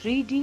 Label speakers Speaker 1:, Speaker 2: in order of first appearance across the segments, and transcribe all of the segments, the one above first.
Speaker 1: 3D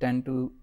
Speaker 2: 10 to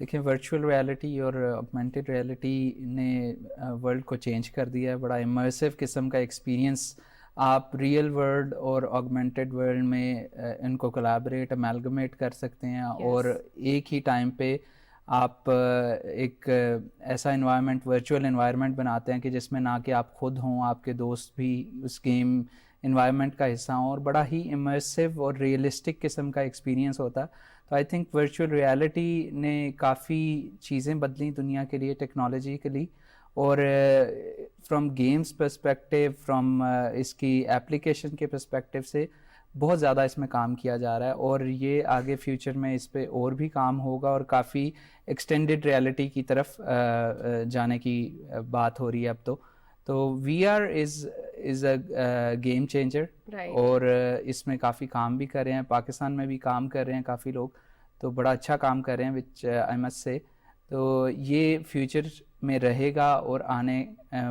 Speaker 2: دیکھیں virtual reality اور augmented reality نے ورلڈ کو چینج کر دیا ہے. بڑا امرسیو قسم کا ایکسپیرینس آپ ریئل ورلڈ اور آگمنٹڈ ورلڈ میں ان کو کولیبریٹ امیلگمیٹ کر سکتے ہیں اور ایک ہی ٹائم پہ آپ ایک ایسا انوائرمنٹ ورچوئل انوائرمنٹ بناتے ہیں کہ جس میں نہ کہ آپ خود ہوں, آپ کے دوست بھی اس گیم انوائرمنٹ کا حصہ ہوں, اور بڑا ہی امرسیو اور ریئلسٹک قسم کا ایکسپیرینس ہوتا ہے. تو آئی تھنک ورچوئل ریالٹی نے کافی چیزیں بدلیں دنیا کے لیے ٹیکنالوجیکلی, اور فرام گیمز پرسپیکٹیو, فرام اس کی ایپلیکیشن کے پرسپیکٹیو سے بہت زیادہ اس میں کام کیا جا رہا ہے, اور یہ آگے فیوچر میں اس پہ اور بھی کام ہوگا اور کافی ایکسٹینڈڈ ریالٹی کی طرف جانے کی بات ہو رہی ہے اب تو V R is a game changer, اور اس میں کافی کام بھی کر رہے ہیں, پاکستان میں بھی کام کر رہے ہیں کافی لوگ, تو بڑا اچھا کام کر رہے ہیں وچ آئی مسٹ سے. تو یہ فیوچر میں رہے گا, اور آنے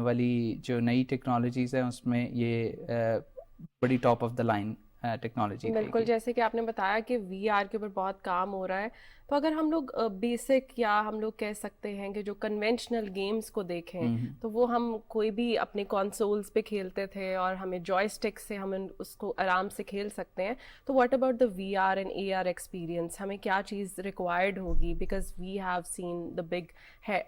Speaker 2: والی جو نئی ٹیکنالوجیز ہیں اس میں یہ بڑی top of the line technology.
Speaker 3: بالکل, جیسے کہ آپ نے بتایا کہ وی آر کے اوپر بہت کام ہو رہا ہے, تو اگر ہم لوگ بیسک یا ہم لوگ کہہ سکتے ہیں کہ جو کنونشنل گیمز کو دیکھیں تو وہ ہم کوئی بھی اپنے کنسولز پہ کھیلتے تھے اور ہمیں جوائے اسٹک سے ہم اس کو آرام سے کھیل سکتے ہیں. تو what about the V R and A R experience, ہمیں کیا چیز ریکوائرڈ ہوگی, because we have seen the big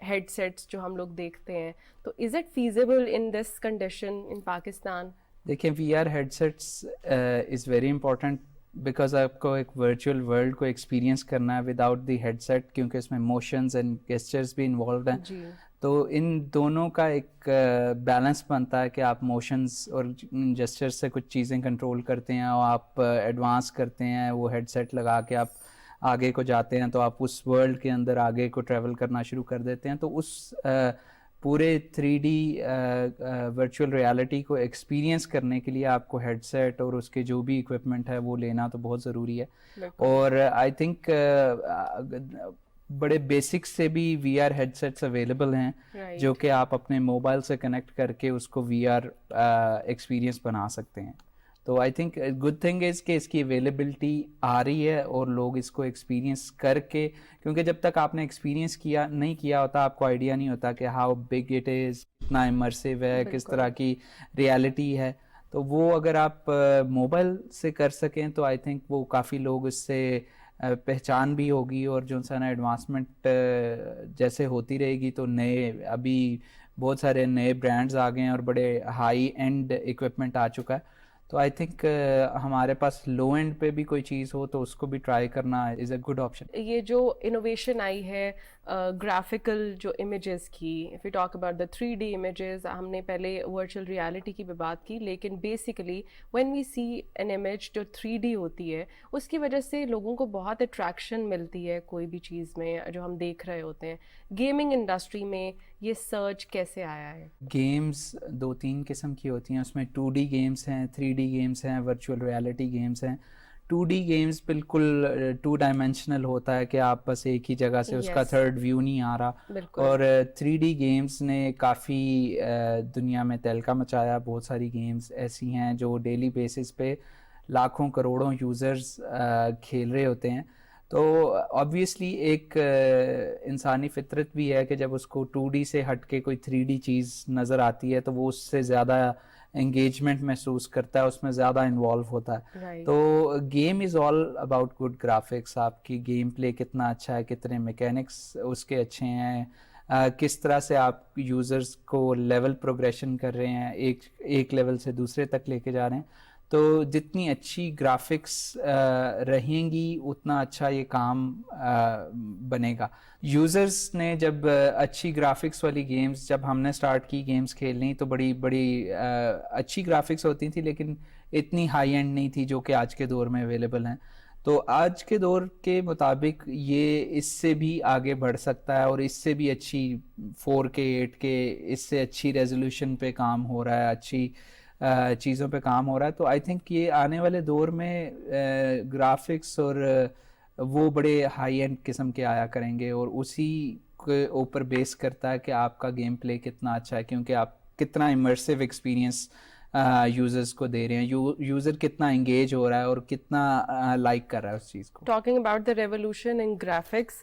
Speaker 3: headsets جو ہم لوگ دیکھتے ہیں, تو is it feasible in this condition in Pakistan?
Speaker 2: دیکھیں V R headsets is very important, because آپ کو ایک ورچوئل ورلڈ کو ایکسپیرینس کرنا ہے وداؤٹ دی ہیڈ سیٹ, کیونکہ اس میں موشنز اینڈ گیسچرز بھی انوالوڈ ہیں. تو ان دونوں کا ایک بیلنس بنتا ہے کہ آپ موشنز اور جسچرز سے کچھ چیزیں کنٹرول کرتے ہیں اور آپ ایڈوانس کرتے ہیں, وہ ہیڈ سیٹ لگا کے آپ آگے کو جاتے ہیں تو آپ اس ورلڈ کے اندر آگے کو ٹریول کرنا شروع کر دیتے ہیں. تو اس پورے 3D ورچوئل ریالٹی کو ایکسپیرینس کرنے کے لیے آپ کو ہیڈ سیٹ اور اس کے جو بھی اکوپمنٹ ہے وہ لینا تو بہت ضروری ہے. اور آئی تھنک بڑے بیسک سے بھی V R headsets available ہیں جو کہ آپ اپنے موبائل سے کنیکٹ کر کے اس کو وی آر ایکسپیرینس بنا سکتے ہیں. تو I think good thing is کہ اس کی اویلیبلٹی آ رہی ہے اور لوگ اس کو ایکسپیرینس کر کے, کیونکہ جب تک آپ نے ایکسپیرینس نہیں کیا ہوتا آپ کو آئیڈیا نہیں ہوتا کہ ہاؤ بگ اٹ از, کتنا امرسیو ہے, کس طرح کی ریالٹی ہے. تو وہ اگر آپ موبائل سے کر سکیں تو آئی تھنک وہ کافی لوگ اس سے پہچان بھی ہوگی, اور جو سا نا ایڈوانسمنٹ جیسے ہوتی رہے گی تو نئے ابھی بہت سارے نئے برانڈز آ گئے ہیں اور بڑے ہائی اینڈ اکوپمنٹ آ چکا ہے. تو آئی تھنک ہمارے پاس لو اینڈ پہ بھی کوئی چیز ہو تو اس کو بھی ٹرائی کرنا از اے گڈ آپشن.
Speaker 3: یہ جو انوویشن آئی ہے گرافیکل جو امیجز کی, if you talk about the 3D images, ہم نے پہلے ورچوئل ریالٹی کی بھی بات کی, لیکن basically when we see an image جو 3D ہوتی ہے اس کی وجہ سے لوگوں کو بہت اٹریکشن ملتی ہے کوئی بھی چیز میں جو ہم دیکھ رہے ہوتے ہیں. گیمنگ انڈسٹری میں یہ سرچ کیسے آیا ہے؟
Speaker 2: گیمز 2-3 قسم کی ہوتی ہیں, اس میں 2D گیمز ہیں, 3D گیمز ہیں, ورچوئل ریالٹی گیمز ہیں. 2D گیمز بالکل 2 ڈائمینشنل ہوتا ہے کہ آپ بس ایک ہی جگہ سے اس کا تھرڈ ویو نہیں آ رہا, اور 3D گیمز نے کافی دنیا میں تہلکہ مچایا. بہت ساری گیمز ایسی ہیں جو ڈیلی بیسس پہ لاکھوں کروڑوں یوزرز کھیل رہے ہوتے ہیں. تو آبویسلی ایک انسانی فطرت بھی ہے کہ جب اس کو 2D سے ہٹ کے کوئی 3D چیز نظر آتی ہے تو وہ اس سے زیادہ انگیجمنٹ محسوس کرتا ہے, اس میں زیادہ انوالو ہوتا ہے. تو game is all about good graphics, آپ کی گیم پلے کتنا اچھا ہے, کتنے میکینکس اس کے اچھے ہیں, کس طرح سے آپ یوزرز کو لیول پروگریشن کر رہے ہیں, ایک لیول سے دوسرے تک لے کے جا رہے ہیں. تو جتنی اچھی گرافکس رہیں گی اتنا اچھا یہ کام بنے گا. یوزرز نے جب اچھی گرافکس والی گیمز, جب ہم نے سٹارٹ کی گیمز کھیلنی تو بڑی اچھی گرافکس ہوتی تھی لیکن اتنی ہائی اینڈ نہیں تھی جو کہ آج کے دور میں اویلیبل ہیں. تو آج کے دور کے مطابق یہ اس سے بھی آگے بڑھ سکتا ہے اور اس سے بھی اچھی 4K 8K اس سے اچھی ریزولوشن پہ کام ہو رہا ہے, اچھی چیزوں پہ کام ہو رہا ہے. تو آئی تھنک یہ آنے والے دور میں گرافکس اور وہ بڑے ہائی اینڈ قسم کے آیا کریں گے, اور اسی کے اوپر بیس کرتا ہے کہ آپ کا گیم پلے کتنا اچھا ہے, کیونکہ آپ کتنا امرسیو ایکسپیرینس یوزرز کو دے رہے ہیں, یوزر کتنا انگیج ہو رہا ہے اور کتنا لائک کر رہا ہے اس چیز کو.
Speaker 3: Talking about the revolution in graphics,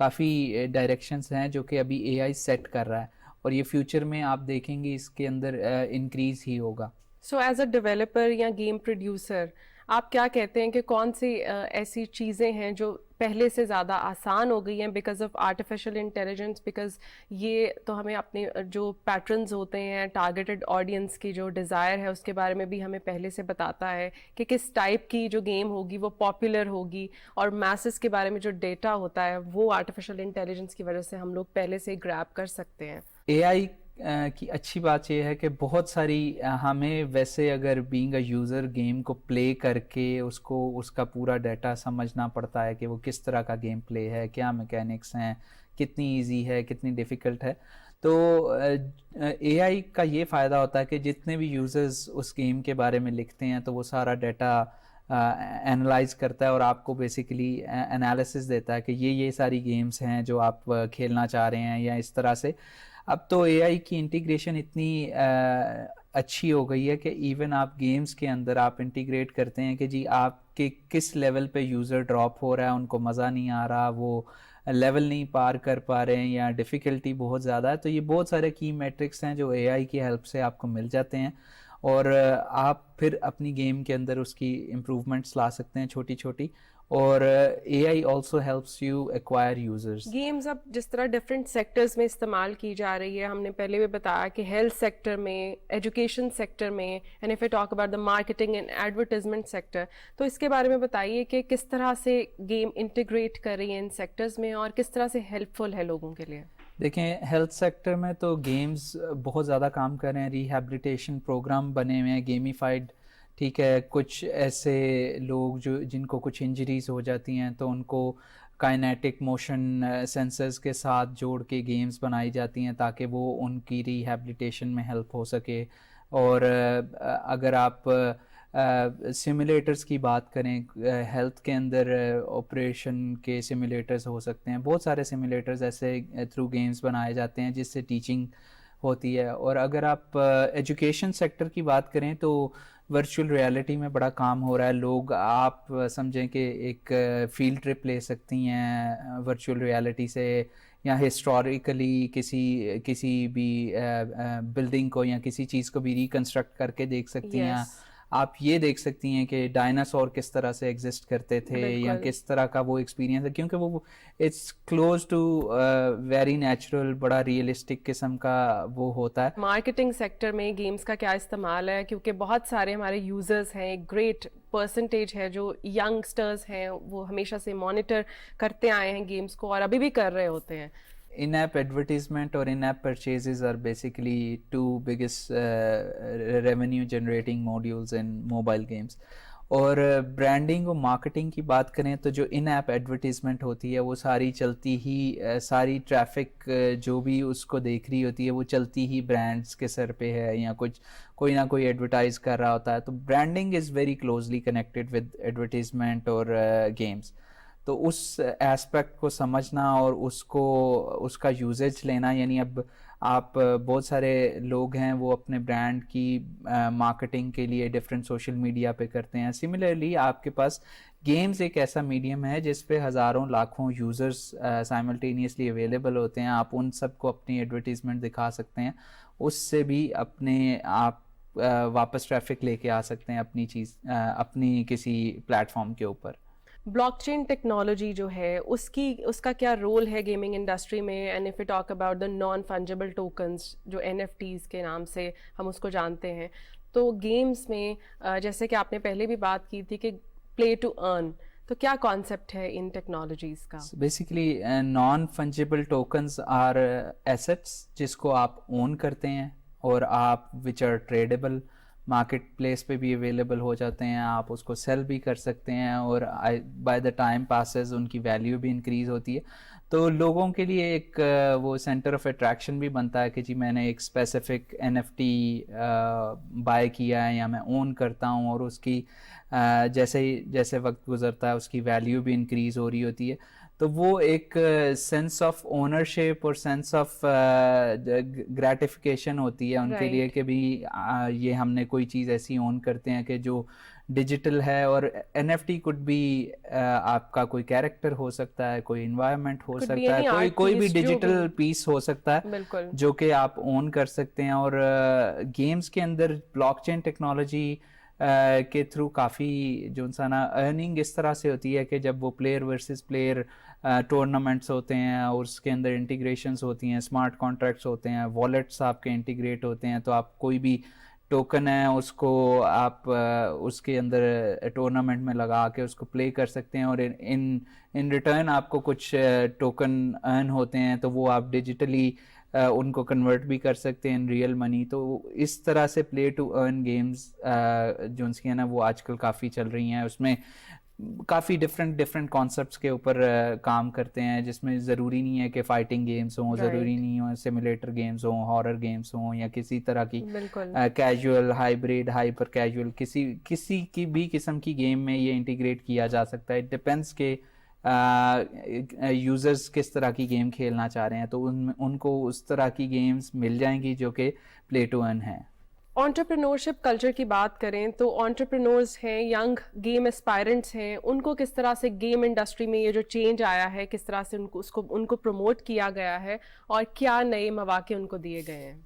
Speaker 2: coffee directions ہیں جو کہ ابھی اے آئی سیٹ کر رہا ہے, اور یہ فیوچر میں آپ دیکھیں گے اس کے اندر انکریز ہی ہوگا.
Speaker 3: سو ایز اے ڈیولپر یا گیم پروڈیوسر آپ کیا کہتے ہیں کہ کون سی ایسی چیزیں ہیں جو پہلے سے زیادہ آسان ہو گئی ہیں because of artificial intelligence? Because یہ تو ہمیں اپنے جو پیٹرنز ہوتے ہیں ٹارگیٹڈ آڈینس کی جو ڈیزائر ہے اس کے بارے میں بھی ہمیں پہلے سے بتاتا ہے کہ کس ٹائپ کی جو گیم ہوگی وہ پاپولر ہوگی, اور میسز کے بارے میں جو ڈیٹا ہوتا ہے وہ آرٹیفیشیل انٹیلیجنس کی وجہ سے ہم لوگ پہلے سے گریب کر سکتے ہیں.
Speaker 2: اے آئی کی اچھی بات یہ ہے کہ بہت ساری ہمیں ویسے اگر بینگ اے یوزر گیم کو پلے کر کے اس کا پورا ڈیٹا سمجھنا پڑتا ہے کہ وہ کس طرح کا گیم پلے ہے, کیا میکینکس ہیں, کتنی ایزی ہے, کتنی ڈیفیکلٹ ہے. تو اے آئی کا یہ فائدہ ہوتا ہے کہ جتنے بھی یوزرز اس گیم کے بارے میں لکھتے ہیں تو وہ سارا ڈیٹا انالائز کرتا ہے اور آپ کو بیسیکلی انالیسس دیتا ہے کہ یہ ساری گیمز ہیں جو آپ کھیلنا چاہ رہے ہیں یا اس طرح سے. اب تو اے آئی کی انٹیگریشن اتنی اچھی ہو گئی ہے کہ ایون آپ گیمز کے اندر آپ انٹیگریٹ کرتے ہیں کہ جی آپ کے کس لیول پہ یوزر ڈراپ ہو رہا ہے, ان کو مزہ نہیں آ رہا, وہ لیول نہیں پار کر پا رہے ہیں یا ڈیفیکلٹی بہت زیادہ ہے. تو یہ بہت سارے کی میٹرکس ہیں جو اے آئی کی ہیلپ سے آپ کو مل جاتے ہیں, اور آپ پھر اپنی گیم کے اندر اس کی امپروومنٹس لا سکتے ہیں چھوٹی چھوٹی. اور A I also helps you acquire users.
Speaker 3: Games اب جس طرح ڈفرینٹ سیکٹرز میں استعمال کی جا رہی ہے, ہم نے پہلے بھی بتایا کہ ہیلتھ سیکٹر میں, ایجوکیشن سیکٹر میں, and if you talk about the marketing and advertisement sector, تو اس کے بارے میں بتائیے کہ کس طرح سے گیم انٹیگریٹ کر رہی ہیں ان سیکٹرز میں اور کس طرح سے ہیلپ فل ہے لوگوں کے لیے.
Speaker 2: دیکھیں ہیلتھ سیکٹر میں تو گیمز بہت زیادہ کام کر رہے ہیں, ریہیبلیٹیشن پروگرام بنے ہوئے ہیں, گیمیفائڈ, ٹھیک ہے. کچھ ایسے لوگ جن کو کچھ انجریز ہو جاتی ہیں تو ان کو کائنیٹک موشن سینسرز کے ساتھ جوڑ کے گیمز بنائی جاتی ہیں تاکہ وہ ان کی ریہیبلیٹیشن میں ہیلپ ہو سکے. اور اگر آپ سیمولیٹرز کی بات کریں, ہیلتھ کے اندر آپریشن کے سیمولیٹرز ہو سکتے ہیں, بہت سارے سیمولیٹرز ایسے تھرو گیمز بنائے جاتے ہیں جس سے ٹیچنگ ہوتی ہے. اور اگر آپ ایجوکیشن سیکٹر کی بات کریں تو ورچوئل ریالٹی میں بڑا کام ہو رہا ہے. لوگ آپ سمجھیں کہ ایک فیلڈ ٹرپ لے سکتی ہیں ورچوئل ریالٹی سے, یا ہسٹوریکلی کسی بھی بلڈنگ کو یا کسی چیز کو بھی ریکنسٹرکٹ کر کے دیکھ سکتی ہیں. آپ یہ دیکھ سکتی ہیں کہ ڈائناسور کس طرح سے ایگزسٹ کرتے تھے یا کس طرح کا وہ ایکسپیرینس ہے, کیونکہ وہ it's close to very natural, بڑا ریئلسٹک قسم کا وہ ہوتا ہے.
Speaker 3: مارکیٹنگ سیکٹر میں گیمز کا کیا استعمال ہے, کیونکہ بہت سارے ہمارے یوزرز ہیں, ایک گریٹ پرسنٹیج ہے جو ینگسٹرز ہیں, وہ ہمیشہ سے مانیٹر کرتے آئے ہیں گیمز کو اور ابھی بھی کر رہے ہوتے ہیں.
Speaker 2: In-app advertisement or in-app purchases are basically two biggest revenue generating modules in mobile games. اور برانڈنگ و مارکیٹنگ کی بات کریں تو جو ان ایپ ایڈورٹیزمنٹ ہوتی ہے وہ ساری چلتی ہی, ساری ٹریفک جو بھی اس کو دیکھ رہی ہوتی ہے وہ چلتی ہی برانڈس کے سر پہ ہے, یا کوئی نہ کوئی ایڈورٹائز کر رہا ہوتا ہے. تو branding is very closely connected with advertisement اور گیمس. تو اس ایسپیکٹ کو سمجھنا اور اس کا یوزیج لینا, یعنی اب آپ بہت سارے لوگ ہیں وہ اپنے برانڈ کی مارکیٹنگ کے لیے ڈفرینٹ سوشل میڈیا پہ کرتے ہیں. سملرلی آپ کے پاس گیمز ایک ایسا میڈیم ہے جس پہ ہزاروں لاکھوں یوزرز سائملٹینیسلی اویلیبل ہوتے ہیں. آپ ان سب کو اپنی ایڈورٹیزمنٹ دکھا سکتے ہیں, اس سے بھی اپنے آپ واپس ٹریفک لے کے آ سکتے ہیں اپنی کسی پلیٹ فارم کے اوپر.
Speaker 3: بلاک چین ٹیکنالوجی جو ہے اس کا کیا رول ہے گیمنگ انڈسٹری میں, and if you talk about the non fungible tokens جو NFT کے نام سے ہم اس کو جانتے ہیں, تو گیمز میں جیسے کہ آپ نے پہلے بھی بات کی تھی کہ پلے ٹو ارن, تو کیا کانسیپٹ ہے ان ٹیکنالوجیز کا؟
Speaker 2: Basically non fungible tokens are assets جس کو آپ اون کرتے ہیں اور آپ which are tradable, market place پہ بھی اویلیبل ہو جاتے ہیں, آپ اس کو سیل بھی کر سکتے ہیں اور بائی دا ٹائم پاسز ان کی ویلیو بھی انکریز ہوتی ہے. تو لوگوں کے لیے ایک وہ سینٹر آف اٹریکشن بھی بنتا ہے کہ جی میں نے ایک اسپیسیفک NFT بائی کیا ہے یا میں اون کرتا ہوں, اور اس کی جیسے وقت گزرتا ہے اس کی ویلیو بھی انکریز ہو رہی ہوتی ہے. تو وہ ایک سینس آف اونرشپ اور سینس آف گریٹیفیکیشن ہوتی ہے ان کے لیے کہ بھی یہ ہم نے کوئی چیز ایسی اون کرتے ہیں کہ جو ڈیجیٹل ہے. اور این ایف ٹی کوڈ بھی آپ کا کوئی کیریکٹر ہو سکتا ہے, کوئی انوائرمنٹ ہو سکتا ہے, کوئی بھی ڈیجیٹل پیس ہو سکتا ہے جو کہ آپ اون کر سکتے ہیں. اور گیمز کے اندر بلاک چین ٹیکنالوجی کے تھرو کافی جو انسانہ ارننگ اس طرح سے ہوتی ہے کہ جب وہ پلیئر ورسز پلیئر ٹورنامنٹس ہوتے ہیں اور اس کے اندر انٹیگریشنز ہوتی ہیں, اسمارٹ کانٹریکٹس ہوتے ہیں, والیٹس آپ کے انٹیگریٹ ہوتے ہیں, تو آپ کوئی بھی ٹوکن ہے اس کو آپ اس کے اندر ٹورنامنٹ میں لگا کے اس کو پلے کر سکتے ہیں, اور ان ریٹرن آپ کو کچھ ٹوکن ارن ہوتے ہیں, تو وہ آپ ڈیجیٹلی ان کو کنورٹ بھی کر سکتے ہیں ان ریئل منی. تو اس طرح سے پلے ٹو ارن گیمز جو ان کی ہیں نا وہ آج کل کافی چل رہی ہیں. اس میں کافی ڈفرینٹ کانسیپٹس کے اوپر کام کرتے ہیں, جس میں ضروری نہیں ہے کہ فائٹنگ گیمز ہوں, ضروری نہیں ہو سیمولیٹر گیمز ہوں, ہارر گیمز ہوں, یا کسی طرح کی کیجول, ہائیبریڈ, ہائپر کیجول, کسی کی بھی قسم کی گیم میں یہ انٹیگریٹ کیا جا سکتا ہے. اٹ ڈپینڈس کہ یوزرز کس طرح کی گیم کھیلنا چاہ رہے ہیں, تو ان کو اس طرح کی گیمز مل جائیں گی جو کہ پلے ٹو ارن ہیں.
Speaker 3: انٹرپرینورشپ کلچر کی بات کریں تو انٹرپرینورز ہیں, ینگ گیم اسپائرنٹس ہیں, ان کو کس طرح سے گیم انڈسٹری میں یہ جو چینج آیا ہے کس طرح سے ان کو پروموٹ کیا گیا ہے, اور کیا نئے مواقع ان کو دیے گئے ہیں؟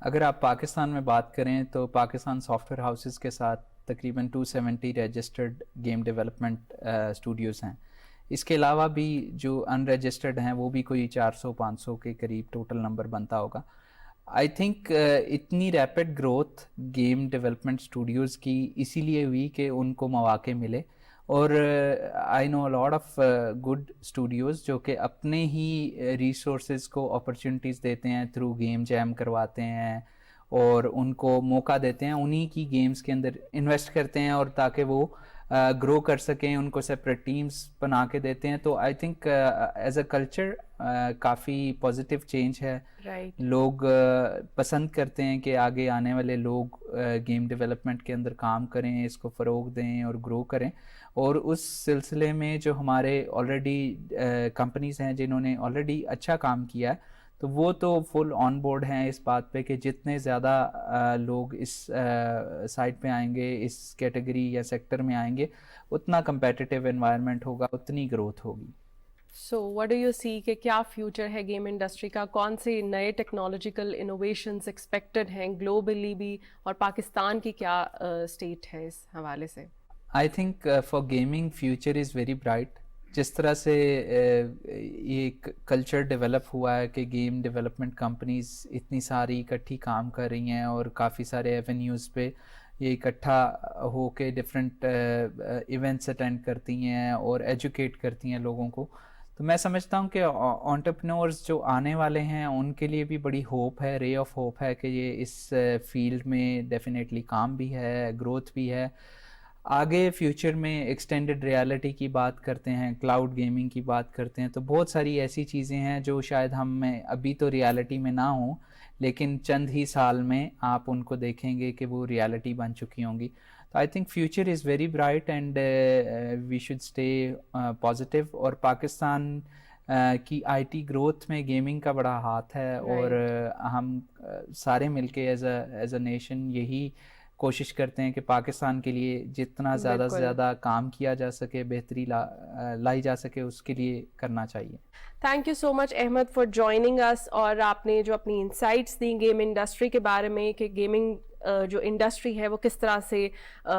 Speaker 2: اگر آپ پاکستان میں بات کریں تو پاکستان سافٹ ویئر ہاؤسز کے ساتھ تقریباً 270 رجسٹرڈ گیم ڈیولپمنٹ اسٹوڈیوز ہیں. اس کے علاوہ بھی جو ان رجسٹرڈ ہیں وہ بھی کوئی 400-500 کے قریب ٹوٹل نمبر بنتا ہوگا. آئی تھنک اتنی rapid growth game development studios کی اسی لیے ہوئی کہ ان کو مواقع ملے, اور آئی نو لاٹ آف گڈ اسٹوڈیوز جو کہ اپنے ہی ریسورسز کو اپرچونیٹیز دیتے ہیں, تھرو گیم جیم کرواتے ہیں اور ان کو موقع دیتے ہیں, انہی کی گیمز کے اندر انویسٹ کرتے ہیں اور تاکہ وہ گرو کر سکیں, ان کو سپریٹ ٹیمز بنا کے دیتے ہیں. تو I think as a culture coffee positive change ہے. لوگ پسند کرتے ہیں کہ آگے آنے والے لوگ گیم ڈیولپمنٹ کے اندر کام کریں, اس کو فروغ دیں اور گرو کریں. اور اس سلسلے میں جو ہمارے آلریڈی کمپنیز ہیں جنہوں نے آلریڈی اچھا کام کیا ہے, تو وہ تو فل آن بورڈ ہیں اس بات پہ کہ جتنے زیادہ لوگ اس سائٹ پہ آئیں گے, اس کیٹیگری یا سیکٹر میں آئیں گے, اتنا کمپیٹیٹیو انوائرمنٹ ہوگا, اتنی گروتھ ہوگی.
Speaker 3: سو واٹ ڈو یو سی کہ کیا فیوچر ہے گیم انڈسٹری کا, کون سے نئے ٹیکنالوجیکل انوویشنز ایکسپیکٹڈ ہیں گلوبلی بھی, اور پاکستان کی کیا اسٹیٹ ہے اس حوالے سے؟
Speaker 2: I think for gaming future is very bright. جس طرح سے یہ کلچر ڈیولپ ہوا ہے کہ گیم ڈیولپمنٹ کمپنیز اتنی ساری اکٹھی کام کر رہی ہیں اور کافی سارے ایونیوز پہ یہ اکٹھا ہو کے ڈفرینٹ ایونٹس اٹینڈ کرتی ہیں اور ایجوکیٹ کرتی ہیں لوگوں کو, تو میں سمجھتا ہوں کہ انٹرپرینورز جو آنے والے ہیں ان کے لیے بھی بڑی ہوپ ہے, رے آف ہوپ ہے کہ یہ اس فیلڈ میں ڈیفینیٹلی کام بھی ہے, گروتھ بھی ہے. آگے فیوچر میں ایکسٹینڈڈ ریالٹی کی بات کرتے ہیں, کلاؤڈ گیمنگ کی بات کرتے ہیں, تو بہت ساری ایسی چیزیں ہیں جو شاید ہمیں ابھی تو ریالٹی میں نہ ہوں, لیکن چند ہی سال میں آپ ان کو دیکھیں گے کہ وہ ریالٹی بن چکی ہوں گی. تو I think future is very bright and we should stay positive. اور پاکستان کی آئی ٹی گروتھ میں گیمنگ کا بڑا ہاتھ ہے, اور ہم سارے مل کے ایز اے نیشن یہی کوشش کرتے ہیں کہ پاکستان کے لیے جتنا زیادہ سے زیادہ کام کیا جا سکے, بہتری لائی جا سکے, اس کے لیے کرنا چاہیے.
Speaker 3: Thank you so much Ahmed for joining us, اور آپ نے جو اپنی انسائٹس دیں گیم انڈسٹری کے بارے میں کہ گیمنگ جو انڈسٹری ہے وہ کس طرح سے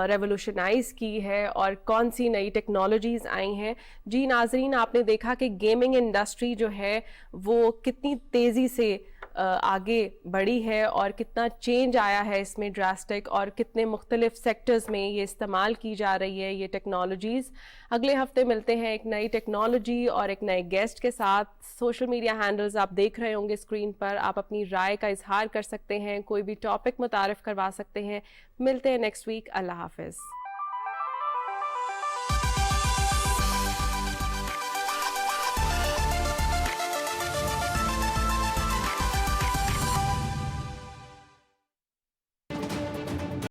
Speaker 3: ریولوشنائز کی ہے اور کون سی نئی ٹیکنالوجیز آئی ہیں. جی ناظرین, آپ نے دیکھا کہ گیمنگ انڈسٹری جو ہے وہ کتنی تیزی سے آگے بڑھی ہے اور کتنا چینج آیا ہے اس میں ڈراسٹک, اور کتنے مختلف سیکٹرز میں یہ استعمال کی جا رہی ہے یہ ٹیکنالوجیز. اگلے ہفتے ملتے ہیں ایک نئی ٹیکنالوجی اور ایک نئے گیسٹ کے ساتھ. سوشل میڈیا ہینڈلز آپ دیکھ رہے ہوں گے اسکرین پر, آپ اپنی رائے کا اظہار کر سکتے ہیں, کوئی بھی ٹاپک متعارف کروا سکتے ہیں. ملتے ہیں نیکسٹ ویک. اللہ حافظ.